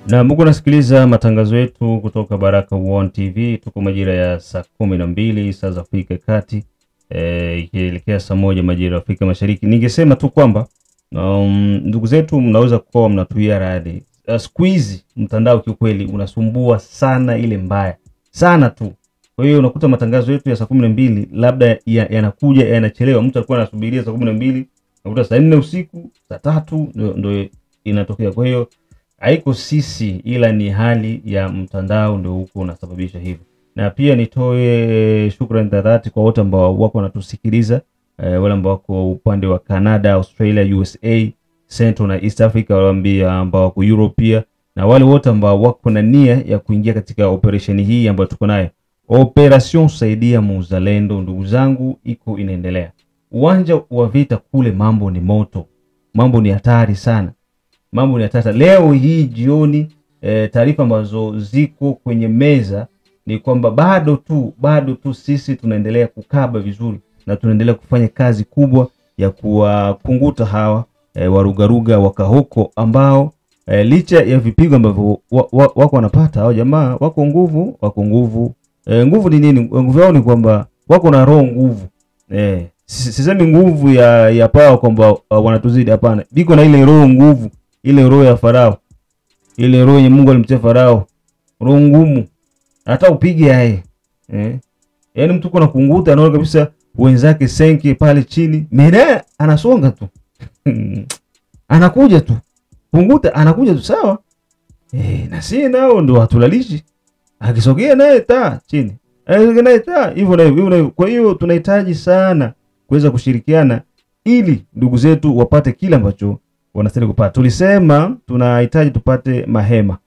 Na mko nasikiliza matangazo yetu kutoka Baraka One TV. Tuko majira ya saa 12 saa za Afrika Kati, ikielekea saa 1 majira ya Afrika Mashariki. Ningesema tu kwamba ndugu zetu mnaweza kuwa mnatuia radi. Squeeze mtandao kiukweli unasumbua sana, ile mbaya sana tu. Kwa hiyo unakuta matangazo yetu ya saa 12 labda yanakuja yanachelewa. Mtu alikuwa anasubiria saa 12, unakuta saa 4 usiku, saa 3 ndio inatokea. Kwa hiyo haiko sisi, ila ni hali ya mtandao ndio huko unasababisha hivyo. Na pia nitoe shukrani za dhati kwa wote ambao wako wanatusikiliza, wale ambao wako upande wa Canada, Australia, USA, Central na East Africa, wale ambao wako Europe pia, na wale wote ambao wako na nia ya kuingia katika operation hii ambayo tuko nayo. Operation Saidia Muzalendo, ndugu zangu, iko inaendelea. Uwanja wa vita kule mambo ni moto. Mambo ni hatari sana. Mambo ni hatari. Leo hii jioni taarifa ambazo ziko kwenye meza ni kwamba bado tu sisi tunaendelea kukaba vizuri na tunaendelea kufanya kazi kubwa ya kuwapunguta hawa warugaruga wakahoko ambao licha ya vipigo ambavyo wako wanapata hao jamaa wako nguvu. Nguvu ni nini? Nguvu yao ni kwamba wako na roho nguvu. Sisemi nguvu ya pao kwamba wanatuzidi, hapana. Biko na ile roho nguvu, ile roho ya Farao. Ile roho yenye Mungu alimtia Farao. Roho ngumu. Hata upige yeye. Yaani mtu kuna kunguta anaona kabisa wenzake senke pale chini. Mena anasonga tu. Anakuja tu. Kunguta anakuja tu, sawa? Na si nao ndo hatulalishi. Akisogea naye chini. Akisogea naye hivyo na hivyo. Kwa hiyo tunahitaji sana kuweza kushirikiana ili ndugu zetu wapate kile ambacho wanastahili kupata. Tulisema tunahitaji tupate mahema.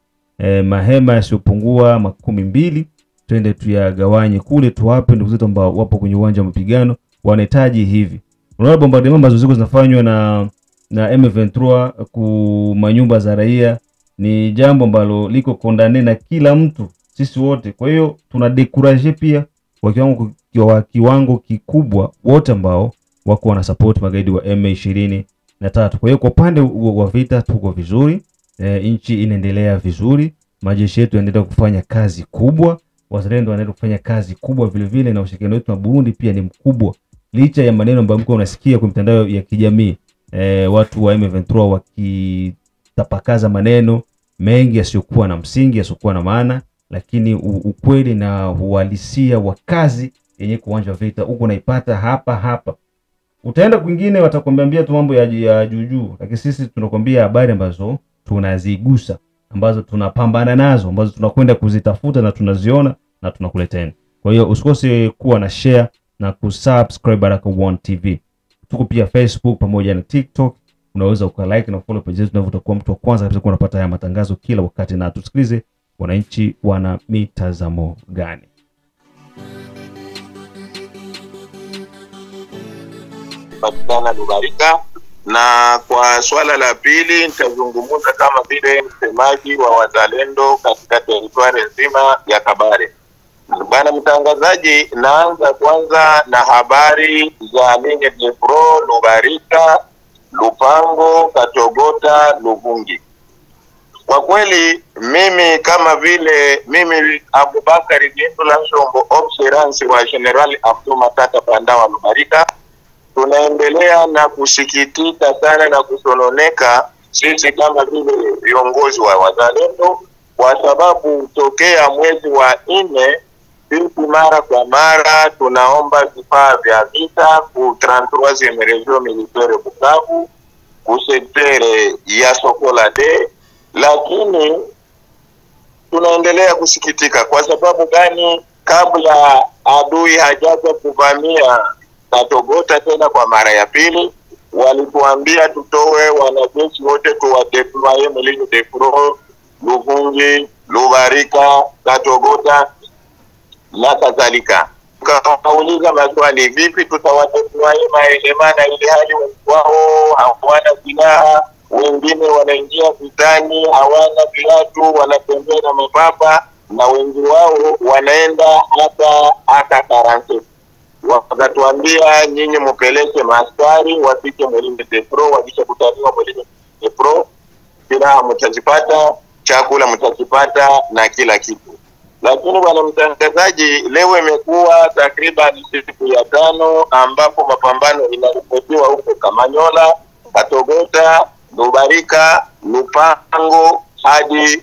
Mahema yasiyopungua 12, twende tuyagawanye kule tuwape ndugu zetu ambao wapo kwenye uwanja wa mapigano, wanahitaji hivi. Unaona bombardement ambazo ziko zinafanywa na M23 ku manyumba za raia ni jambo ambalo liko kondane na kila mtu, sisi wote. Kwa hiyo tuna dekuraje pia kwa kiwango kikubwa wote ambao wako wana support magaidi wa M23. Kwa hiyo kwa upande wa vita tuko vizuri, nchi inaendelea vizuri, majeshi yetu yanaendelea kufanya kazi kubwa, wazalendo wanaendelea kufanya kazi kubwa vile vile, na ushirikiano wetu na Burundi pia ni mkubwa. Licha ya maneno ambayo mko unasikia kwa mitandao ya kijamii, watu wa M23 wakitapakaza maneno mengi yasiyokuwa na msingi, yasiyokuwa na maana, lakini ukweli na uhalisia wa kazi yenye kuanza vita huko naipata hapa. Utaenda kwingine watakwambia tu mambo ya juju, lakini sisi tunakwambia habari ambazo tunazigusa, ambazo tunapambana nazo, ambazo tunakwenda kuzitafuta na tunaziona na tunakuletea. Kwa hiyo usikose kuwa na share na kusubscribe Baraka One TV. Tuko pia Facebook pamoja na TikTok. Unaweza ukalike na follow page zetu, na utakuwa mtu wa kwanza kabisa kunapata haya matangazo kila wakati. Na tusikilize wananchi wana mitazamo gani. Patikana Lubarika. Na kwa swala la pili nitazungumza kama vile msemaji wa wazalendo katika teritwari nzima ya Kabare. Bwana mtangazaji, naanza kwanza na habari za Ligne de Pro, Lubarika, Lupango, Katogota, Luvungi. Kwa kweli mimi Abubakari Gendula Shombo, observance wa General Abdul Matata Pandawa Lubarika, tunaendelea na kusikitika sana na kusononeka sisi kama vile viongozi wa wazalendo, kwa sababu tokea mwezi wa 4 sisi mara kwa mara tunaomba vifaa vya vita ku 33e region militaire Bukavu, ku sektere ya Sokola de, lakini tunaendelea kusikitika. Kwa sababu gani? Kabla adui hajaja kuvamia Katogota tena kwa mara ya pili, walituambia tutoe wanajeshi wote tuwadeploye Ligne de Pro, Luvungi, Lubarika, Katogota na kadhalika. Tukauliza maswali, vipi tutawadeploye maelema ili hali wao hawana silaha, wengine wanaingia vitani hawana viatu, wanatembea na mapapa, na wengi wao wanaenda hata karante. Wakatuambia nyinyi mpeleke maaskari wafike Ligne de Pro, wakishakutaniwa Ligne de Pro silaha mtazipata, chakula mtakipata na kila kitu. Lakini bwana mtangazaji, leo imekuwa takriban siku ya 5 ambapo mapambano inaripotiwa huko Kamanyola, Katogota, Lubarika, Lupango hadi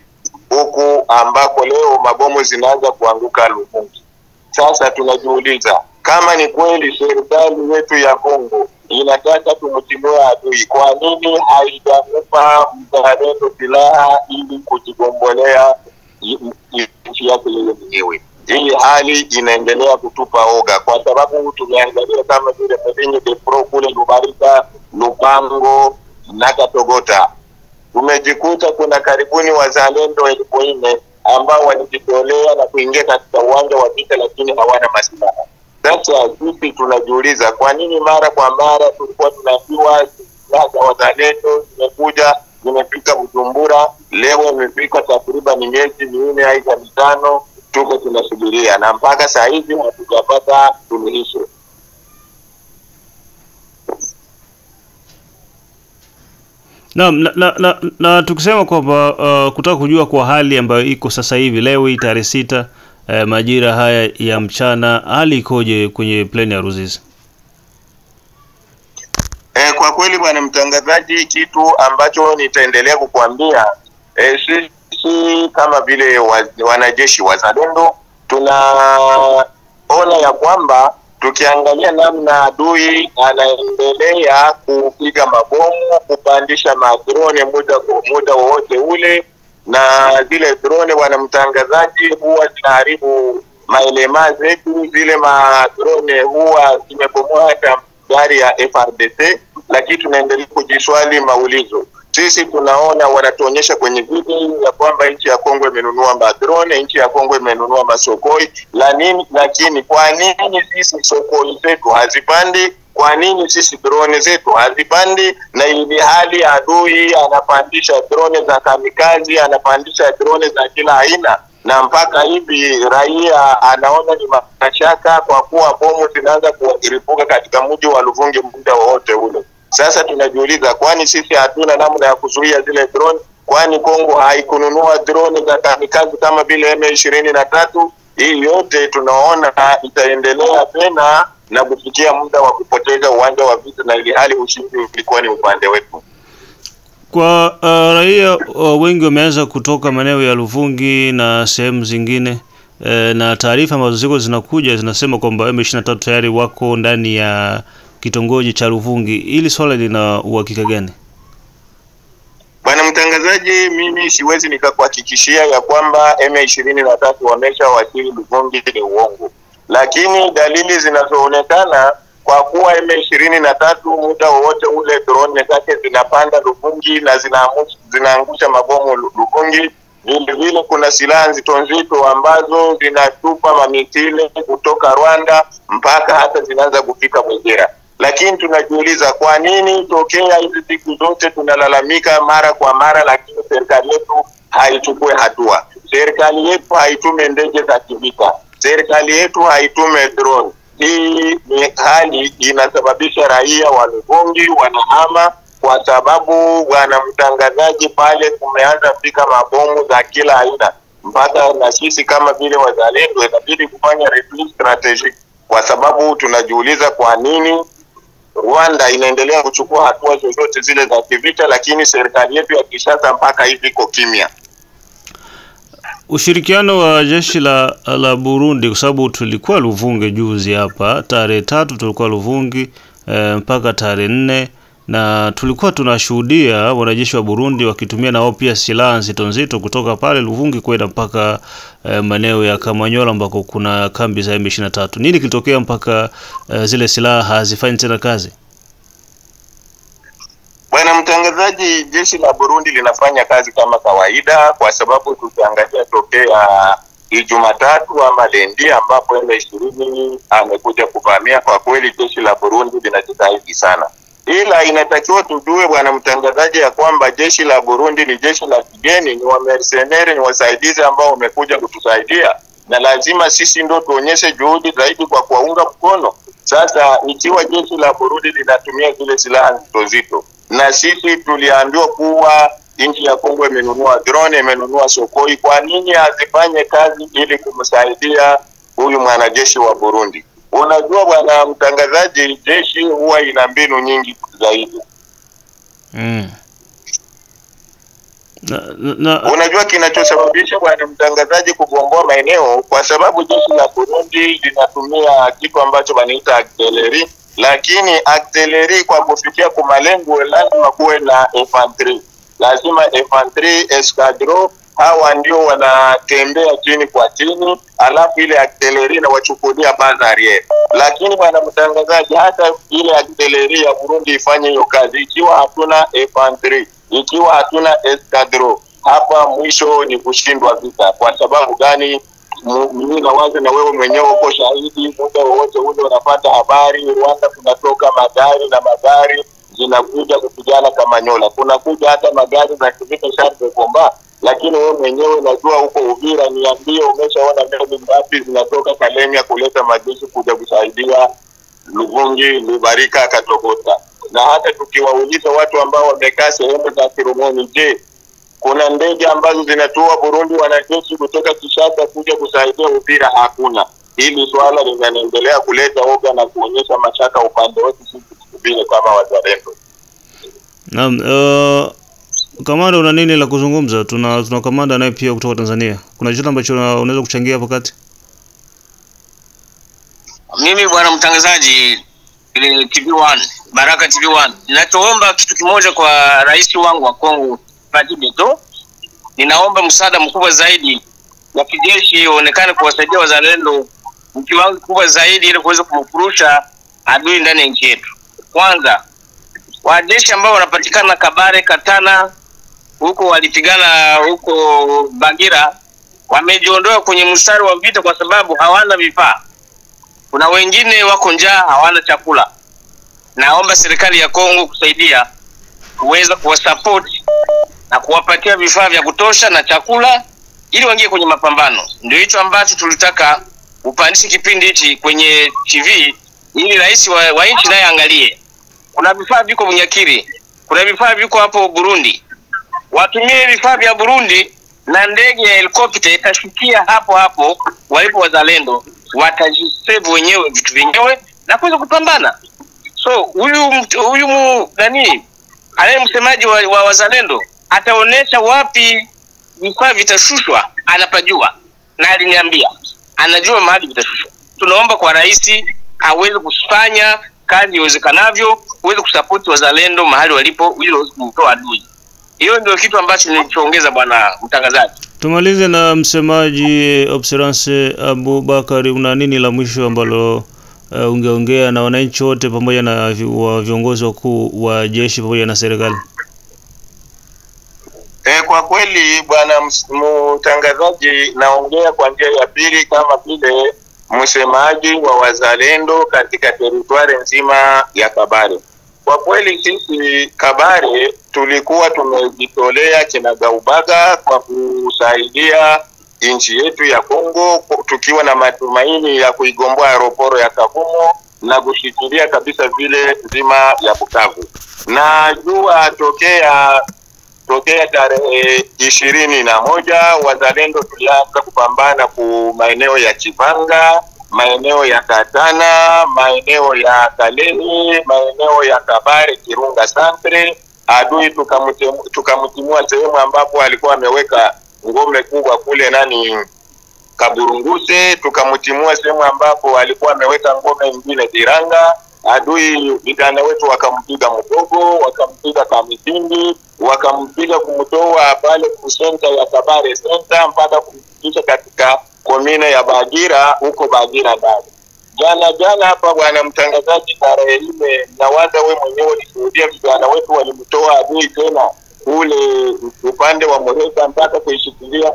huku ambako leo mabomu zinaanza kuanguka Luvungi. Sasa tunajiuliza kama ni kweli serikali yetu ya Kongo inataka tumtimue adui, kwa nini haijamupa mzalendo silaha ili kujigombolea nchi yake yenyewe? Hii hali inaendelea kutupa oga, kwa sababu tumeangalia kama vile Medini de Pro kule Lubarika, Lupango na Katogota, tumejikuta kuna karibuni wazalendo 4,000 ambao walijitolea na kuingia katika uwanja wa vita, lakini hawana masilaha. Sasa sisi tunajiuliza kwa nini mara kwa mara tulikuwa tunaambiwa sasa wazalendo zimefika Bujumbura, leo imefika takriban miezi 4 aidha 5, tuko tunasubiria na mpaka saa hizi hatujapata suluhisho. Na tukisema kwamba kutaka kujua kwa hali ambayo iko sasa hivi leo hii tarehe 6 majira haya ya mchana, hali ikoje kwenye plane ya Ruzizi? Kwa kweli bwana mtangazaji, kitu ambacho nitaendelea kukuambia, sisi kama vile wanajeshi wazalendo tunaona ya kwamba tukiangalia namna adui anaendelea kupiga mabomu, kupandisha madrone muda wowote ule, na zile drone bwana mtangazaji huwa zinaharibu maelema zetu. Zile madrone huwa zimebomoa hata gari ya FRDC, lakini tunaendelea kujiswali maulizo. Sisi tunaona wanatuonyesha kwenye video ya kwamba nchi ya Kongo imenunua madrone, nchi ya Kongo imenunua masokoi. Lakini kwa nini sisi sokoi zetu hazipandi? Kwa nini sisi drone zetu hazipandi? Na ili hali adui anapandisha drone za kamikazi, anapandisha drone za kila aina, na mpaka hivi raia anaona ni mashaka kwa kuwa bomu zinaanza kuiripuka katika mji wa Luvungi muda wote ule. Sasa tunajiuliza kwani sisi hatuna namna ya kuzuia zile drone? Kwani Kongo haikununua drone za kamikazi kama vile M23? Hii yote tunaona itaendelea tena na kufikia muda wa kupoteza uwanja wa vita, na ili hali ushindi ulikuwa ni upande wetu. Kwa raia wengi wameanza kutoka maeneo ya Luvungi na sehemu zingine, na taarifa ambazo ziko zinakuja zinasema kwamba M23 tayari wako ndani ya kitongoji cha Luvungi. Ili swala lina uhakika gani? Bwana mtangazaji, mimi siwezi nikakuhakikishia ya kwamba M23 wameshawasili Luvungi, ni uongo. Lakini dalili zinazoonekana kwa kuwa M23 muda wowote ule drone zake zinapanda Luvungi na zinaangusha mabomu Luvungi. Vile kuna silaha nzito ambazo zinatupa mamitile kutoka Rwanda mpaka hata zinaanza kufika Bwegera. Lakini tunajiuliza kwa nini tokea hizi siku zote tunalalamika mara kwa mara, lakini serikali yetu haichukue hatua. Serikali yetu haitume ndege za kivita, serikali yetu haitume drone. Hii ni hali inasababisha raia wa Luvungi wanahama, kwa sababu bwana mtangazaji pale kumeanza fika mabomu za kila aina, mpaka na sisi kama vile wazalendo inabidi kufanya review strategic, kwa sababu tunajiuliza kwa nini Rwanda inaendelea kuchukua hatua zozote zile za kivita, lakini serikali yetu ya Kinshasa mpaka hivi iko kimya. Ushirikiano wa jeshi la Burundi, kwa sababu tulikuwa Luvungi juzi hapa tarehe 3, tulikuwa Luvungi mpaka tarehe 4, na tulikuwa tunashuhudia wanajeshi wa Burundi wakitumia nao pia silaha nzito kutoka pale Luvungi kwenda mpaka maeneo ya Kamanyola ambako kuna kambi za M23. Nini kilitokea mpaka zile silaha hazifanyi tena kazi? Bwana mtangazaji, jeshi la Burundi linafanya kazi kama kawaida, kwa sababu tukiangalia tokea Jumatatu ama Lendi ambapo M23 amekuja kuvamia, kwa kweli jeshi la Burundi linajitahidi sana. Ila inatakiwa tujue bwana mtangazaji ya kwamba jeshi la Burundi ni jeshi la kigeni, ni wa mercenary, ni wasaidizi ambao wamekuja kutusaidia, na lazima sisi ndio tuonyeshe juhudi zaidi kwa kuwaunga mkono. Sasa ikiwa jeshi la Burundi linatumia zile silaha nzito, na sisi tuliambiwa kuwa nchi ya Kongo imenunua drone, imenunua Sokoi. Kwa nini azifanye kazi ili kumsaidia huyu mwanajeshi wa Burundi? Unajua bwana mtangazaji, jeshi huwa ina mbinu nyingi zaidi. Unajua kinachosababisha bwana mtangazaji kugomboa maeneo, kwa sababu jeshi la Burundi linatumia kitu ambacho wanaita artillery, lakini artillery kwa kufikia kwa malengo lazima kuwe na infantry. Lazima infantry escadron, hawa ndio wanatembea chini kwa chini, alafu ile artillery na wachukulia bazari. Lakini bwana mtangazaji, hata ile artillery ya Burundi ifanye hiyo kazi, ikiwa hatuna infantry, ikiwa hatuna escadron, hapa mwisho ni kushindwa vita. Kwa sababu gani? Mimi nawaza na wewe mwenyewe uko shahidi, muda wote ule unapata habari Rwanda kunatoka magari na magari zinakuja kupigana kama nyola. Kuna kuja hata magari za kivita Charles Komba, lakini wewe mwenyewe unajua huko Uvira, niambie umeshaona meli ngapi zinatoka Kalemia kuleta majeshi kuja kusaidia Luvungi, Lubarika, Katogota. Na hata tukiwauliza watu ambao wamekaa sehemu za Kirumoni, je, kuna ndege ambazo zinatoa Burundi wanajeshi kutoka Kishasa kuja kusaidia Uvira? Hakuna. Hili swala linaendelea kuleta oga na kuonyesha mashaka upande wote, sisi tukubile kama wazalendo. Naam, kamanda una nini la kuzungumza? Tuna kamanda naye pia kutoka Tanzania. Kuna chochote ambacho unaweza kuchangia hapo kati? Mimi bwana mtangazaji, TV1, Baraka TV1, ninachoomba kitu kimoja kwa rais wangu wa Kongo Beto. Ninaomba msaada mkubwa zaidi wa kijeshi uonekane kuwasaidia wazalendo mkiwango kubwa zaidi ili kuweza kumfurusha adui ndani ya nchi yetu. Kwanza, wajeshi ambao wanapatikana Kabare, Katana, huko walipigana huko Bagira, wamejiondoa kwenye mstari wa vita kwa sababu hawana vifaa. Kuna wengine wako njaa, hawana chakula. Naomba serikali ya Kongo kusaidia kuweza kuwasupport na kuwapatia vifaa vya kutosha na chakula ili waingie kwenye mapambano. Ndio hicho ambacho tulitaka upandishe kipindi hichi kwenye TV ili rais wa nchi naye angalie. Kuna vifaa viko Bunyakiri, kuna vifaa viko hapo Burundi. Watumie vifaa vya Burundi na ndege ya helikopta itashukia hapo walipo wazalendo, watajisave wenyewe vitu vyenyewe na kuweza kupambana. So huyu nani anaye msemaji wa wazalendo ataonesha wapi vifaa vitashushwa, anapajua na aliniambia anajua mahali vitashushwa. Tunaomba kwa rais aweze kufanya kazi iwezekanavyo, uweze kusupport wazalendo mahali walipo ili waweze kutoa adui. Hiyo ndio kitu ambacho nilichoongeza bwana mtangazaji. Tumalize na msemaji Observance Abubakari, una nini la mwisho ambalo ungeongea na wananchi wote pamoja na viongozi wakuu wa jeshi pamoja na serikali? Kwa kweli bwana mtangazaji, naongea kwa njia ya pili kama vile msemaji wa wazalendo katika teritwari nzima ya Kabare. Kwa kweli sisi Kabare tulikuwa tumejitolea kinagaubaga kwa kusaidia nchi yetu ya Kongo, tukiwa na matumaini ya kuigomboa aeroporo ya Kavumu na kushikilia kabisa vile nzima ya Bukavu. Na jua tokea tarehe 21 wazalendo tulianza kupambana ku maeneo ya Chivanga, maeneo ya Katana, maeneo ya Kaleni, maeneo ya Kabare, Kirunga Santre. Adui tukamtimua sehemu ambapo alikuwa ameweka ngome kubwa kule Kaburunguse, tukamtimua sehemu ambapo alikuwa ameweka ngome nyingine Tiranga. Adui vijana wetu wakampiga Mgogo, wakampiga Kamitindi, wakampiga kumtoa pale kusenta ya Kabare Center mpaka kumfikisha katika komine ya Bagira, huko Bagira ndani. Jana hapa bwana mtangazaji, tarehe ile nawaza wewe mwenyewe ulishuhudia vijana wetu walimtoa adui tena ule upande wa Moreka mpaka kuishikilia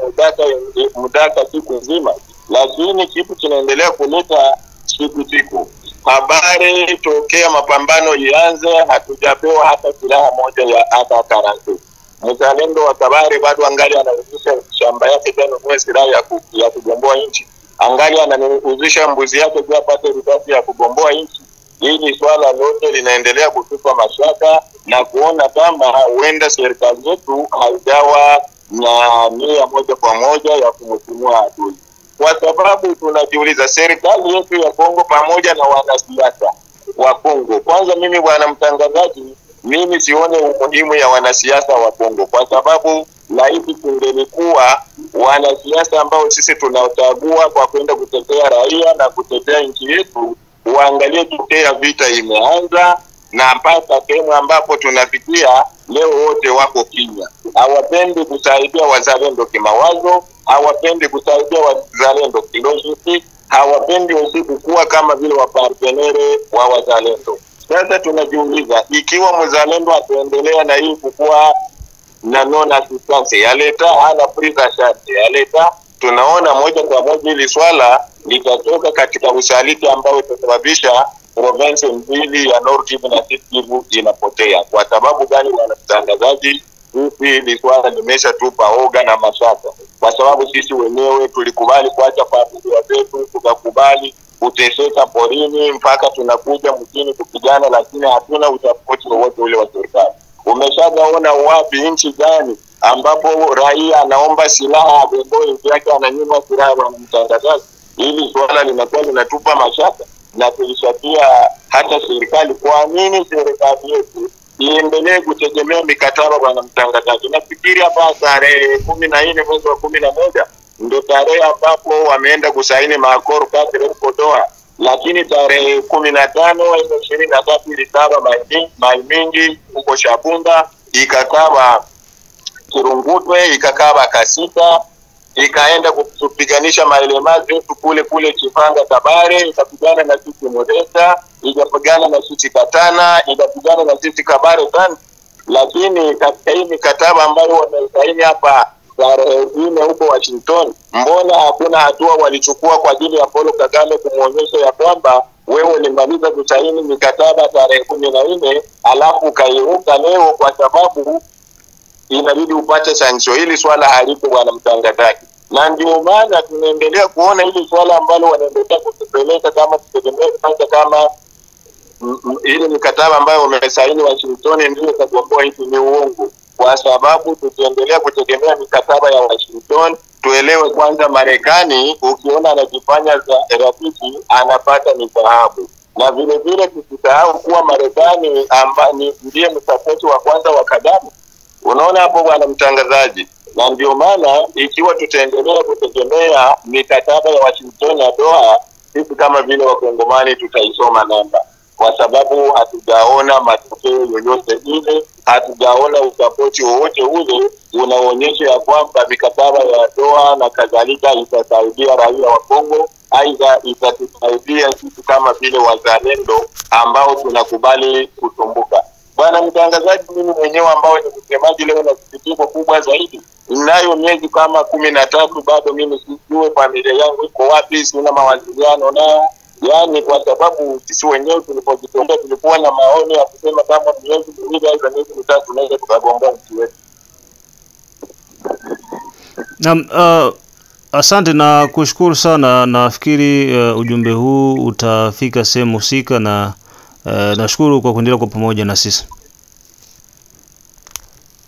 Mudaka siku nzima. Lakini kitu kinaendelea kuleta siku. Habari tokea mapambano ianze hatujapewa hata silaha moja ya AK-47. Mzalendo wa Kabare bado angali anauzisha shamba yake tena kwa silaha ya kugomboa nchi. Angali anauzisha mbuzi yake kwa pate risasi ya kugomboa nchi. hili swala lote linaendelea kutupa mashaka na kuona kama huenda serikali yetu haijawa na nia moja kwa moja ya kumtimua adui. Kwa sababu tunajiuliza serikali yetu ya Kongo pamoja na wanasiasa wa Kongo. Kwanza mimi bwana mtangazaji, mimi sione umuhimu ya wanasiasa wa Kongo, kwa sababu laiti kungelikuwa wanasiasa ambao sisi tunachagua kwa kwenda kutetea raia na kutetea nchi yetu, waangalie tutea vita imeanza na mpaka sehemu ambapo tunafikia leo wote wako kimya. Hawapendi kusaidia wazalendo kimawazo, hawapendi kusaidia wazalendo kilogistics, hawapendi usiku kuwa kama vile wapartenere wa wazalendo. Sasa tunajiuliza, ikiwa mzalendo ataendelea na hii kukua na non assistance ya leta hana prisa shati ya leta, tunaona moja kwa moja ili swala litatoka katika usaliti ambao utasababisha province mbili ya North Kivu na South Kivu inapotea. Kwa sababu gani wanatangazaji? Hili swala limesha tupa oga na mashaka, kwa sababu sisi wenyewe tulikubali kuacha familia zetu, tukakubali kuteseka porini mpaka tunakuja mjini kupigana, lakini hatuna utafiti wowote ule wa serikali. Umeshaona wapi nchi gani ambapo raia anaomba silaha abeboe nchi yake ananyima silaha na mtangazaji? Hili swala linakuwa linatupa mashaka na tulishatia hata serikali. Kwa nini serikali yetu iendelee kutegemea mikataba bwana mtangazaji? Nafikiri hapa tarehe 14 mwezi wa 11 ndio tarehe ambapo wameenda kusaini maakoro kati ya Doha, lakini tarehe 15 23 ilikaba Maingi huko Shabunda, ikakaba Kirungutwe, ikakaba Kasita, ikaenda kupiganisha maelemazi yetu kule Chipanga Kabare, ikapigana na sisi Modesta, ikapigana na sisi Katana, ikapigana na sisi Kabare sana. Lakini katika hii mikataba ambayo wamesaini hapa tarehe 4 huko Washington, mbona hakuna hatua walichukua kwa ajili ya Paul Kagame kumuonyesha ya kwamba wewe ulimaliza kusaini mikataba tarehe 14 alafu kairuka leo kwa sababu inabidi upate sanction? Hili swala halipo bwana mtangazaji, na ndio maana tunaendelea kuona hili swala ambalo wanaendelea kutupeleka kama tutegemea kama ile mikataba ambayo wamesaini Washington ndio itakuwa hivi ni uongo. Kwa sababu tukiendelea kutegemea mikataba ya Washington, tuelewe kwanza Marekani ukiona anajifanya za rafiki anapata ni dhahabu, na vile vile tusisahau kuwa Marekani ndiye msapoti wa kwanza wa Kagame. Unaona hapo bwana mtangazaji, na ndio maana ikiwa tutaendelea kutegemea mikataba ya Washington na Doha, sisi kama vile wakongomani tutaisoma namba, kwa sababu hatujaona matokeo yoyote ile, hatujaona usapoti wowote ule unaonyesha ya kwamba mikataba ya Doha na kadhalika itasaidia raia wa Kongo, aidha itatusaidia sisi kama vile wazalendo ambao tunakubali kutumbuka. Bwana mtangazaji, mimi mwenyewe ambao ni msemaji leo na sikitiko kubwa zaidi, ninayo miezi kama 13 bado mimi sijui familia yangu iko wapi, sina mawasiliano nao. Yani kwa sababu sisi wenyewe tulipojitolea tulikuwa na maoni ya kusema kama miezi miwili au miezi mitatu tunaweza tukagomboa nchi yetu. Asante na kushukuru sana. Nafikiri ujumbe huu utafika sehemu husika, na nashukuru kwa kuendelea kwa pamoja na sisi.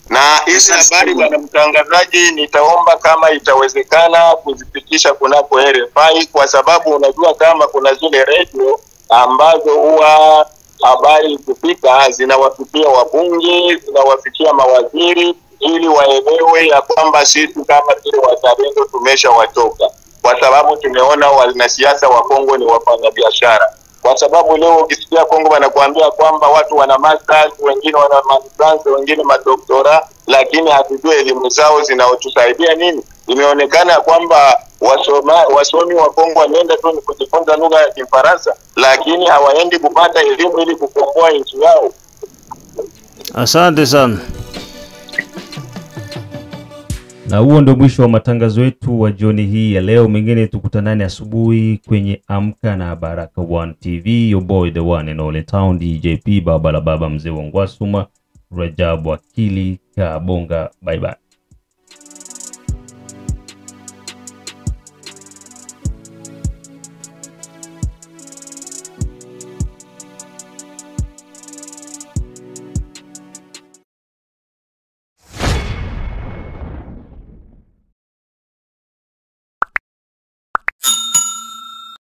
Na hizi habari bwana mtangazaji, nitaomba kama itawezekana kuzipitisha kunako RFI, kwa sababu unajua kama kuna zile radio ambazo huwa habari kufika zinawafikia wabunge, zinawafikia mawaziri, ili waelewe ya kwamba sisi kama vile wazalendo tumeshawatoka, kwa sababu tumeona wanasiasa wa Kongo ni wafanyabiashara. Kwa sababu leo ukisikia Kongo wanakuambia kwamba watu wana masters, wengine wana masters, wengine madoktora, lakini hatujui elimu zao zinaotusaidia nini. Imeonekana kwamba wasomi wa Kongo wanaenda tu kujifunza lugha ya Kifaransa, lakini hawaendi kupata elimu ili kukomboa nchi yao. Asante sana. Na huo ndio mwisho wa matangazo yetu wa jioni hii ya leo. Mengine tukutanane asubuhi kwenye Amka na Baraka One TV. Your boy the one and only town DJP, baba la baba mzee wa Ngwasuma, Rajabu Akili Kabonga. Bye bye.